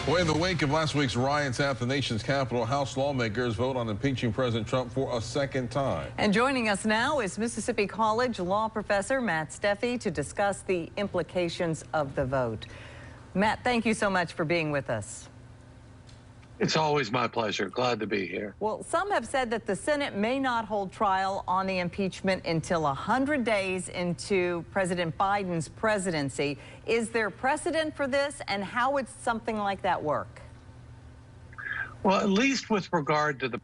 Well, in the wake of last week's riots at the nation's capital, House lawmakers vote on impeaching President Trump for a second time. And joining us now is Mississippi College law professor Matt Steffi to discuss the implications of the vote. Matt, thank you so much for being with us. It's always my pleasure. Glad to be here. Well, some have said that the Senate may not hold trial on the impeachment until 100 days into President Biden's presidency. Is there precedent for this, and how would something like that work? Well, at least with regard to the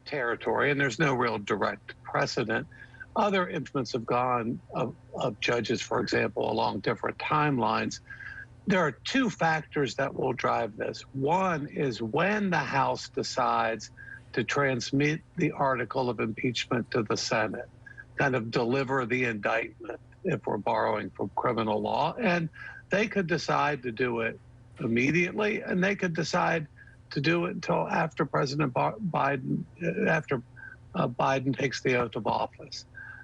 territory, and there's no real direct precedent. Other impeachments have gone of judges, for example, along different timelines. There are two factors that will drive this. One is when the House decides to transmit the article of impeachment to the Senate, kind of deliver the indictment, if we're borrowing from criminal law. And they could decide to do it immediately, and they could decide to do it until after President Biden, Biden takes the oath of office.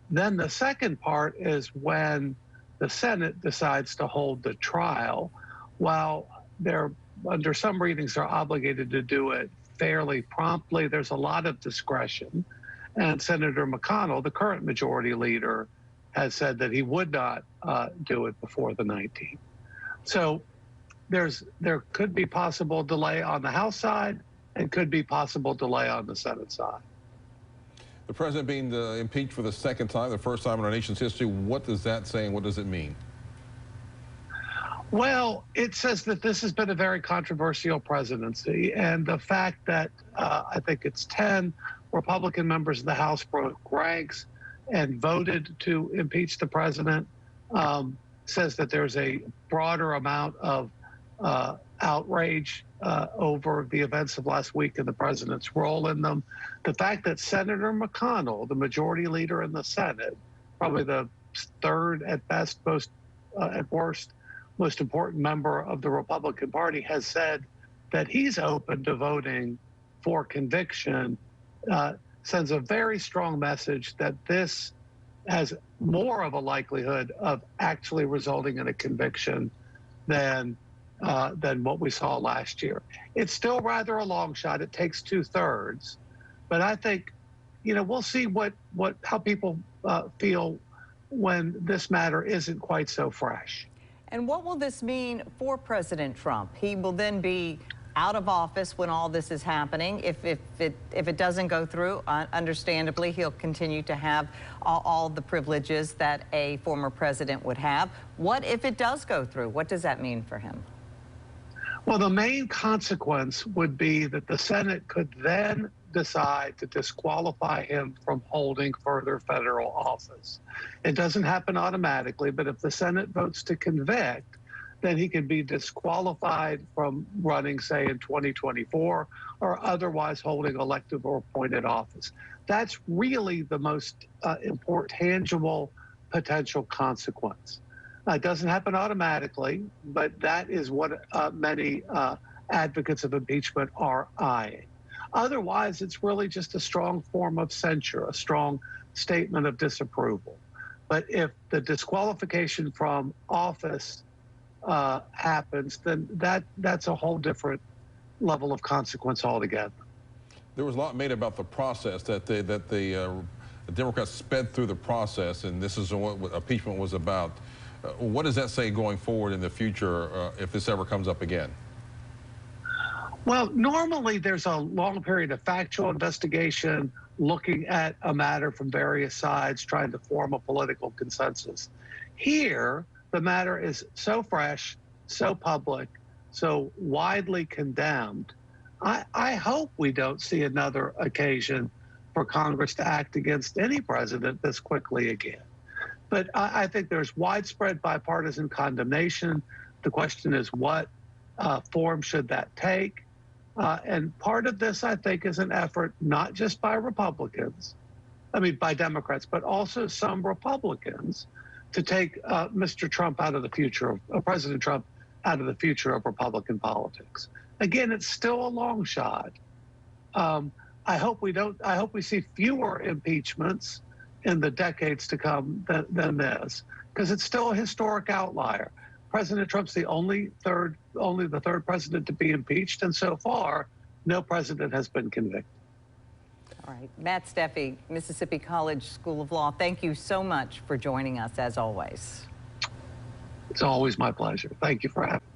Then the second part is when the Senate decides to hold the trial. While they're, under some readings, they're obligated to do it fairly promptly, there's a lot of discretion. And Senator McConnell, the current majority leader, has said that he would not do it before the 19th. So there could be possible delay on the House side and could be possible delay on the Senate side. The president being impeached for the second time, the first time in our nation's history, what does that say and what does it mean? Well, it says that this has been a very controversial presidency, and the fact that I think it's 10 Republican members of the House broke ranks and voted to impeach the president says that there's a broader amount of outrage over the events of last week and the president's role in them. The fact that Senator McConnell, the majority leader in the Senate, probably the third at best, most at worst, most important member of the Republican Party, has said that he's open to voting for conviction, sends a very strong message that this has more of a likelihood of actually resulting in a conviction than what we saw last year. It's still rather a long shot. It takes 2/3, but I think, we'll see how people feel when this matter isn't quite so fresh. And what will this mean for President Trump? He will then be out of office when all this is happening. If it doesn't go through, understandably, he'll continue to have all the privileges that a former president would have. What if it does go through? What does that mean for him? Well, the main consequence would be that the Senate could then decide to disqualify him from holding further federal office. It doesn't happen automatically, but if the Senate votes to convict, then he could be disqualified from running, say, in 2024, or otherwise holding elective or appointed office. That's really the most important, tangible potential consequence. It doesn't happen automatically, but that is what many advocates of impeachment are eyeing. Otherwise, it's really just a strong form of censure, a strong statement of disapproval. But if the disqualification from office happens, then that's a whole different level of consequence altogether. There was a lot made about the process, that the Democrats sped through the process, and this is what impeachment was about. What does that say going forward in the future if this ever comes up again? Well, normally there's a long period of factual investigation, looking at a matter from various sides, trying to form a political consensus. Here, the matter is so fresh, so public, so widely condemned. I hope we don't see another occasion for Congress to act against any president this quickly again. But I think there's widespread bipartisan condemnation. The question is, what form should that take? And part of this, I think, is an effort not just by Republicans, by Democrats, but also some Republicans, to take Mr. Trump out of the future of President Trump out of the future of Republican politics. Again, it's still a long shot. I hope we see fewer impeachments in the decades to come than this, because it's still a historic outlier. President Trump's the only the third president to be impeached, and so far, no president has been convicted. All right, Matt Steffi, Mississippi College School of Law, thank you so much for joining us, as always. It's always my pleasure. Thank you for having me.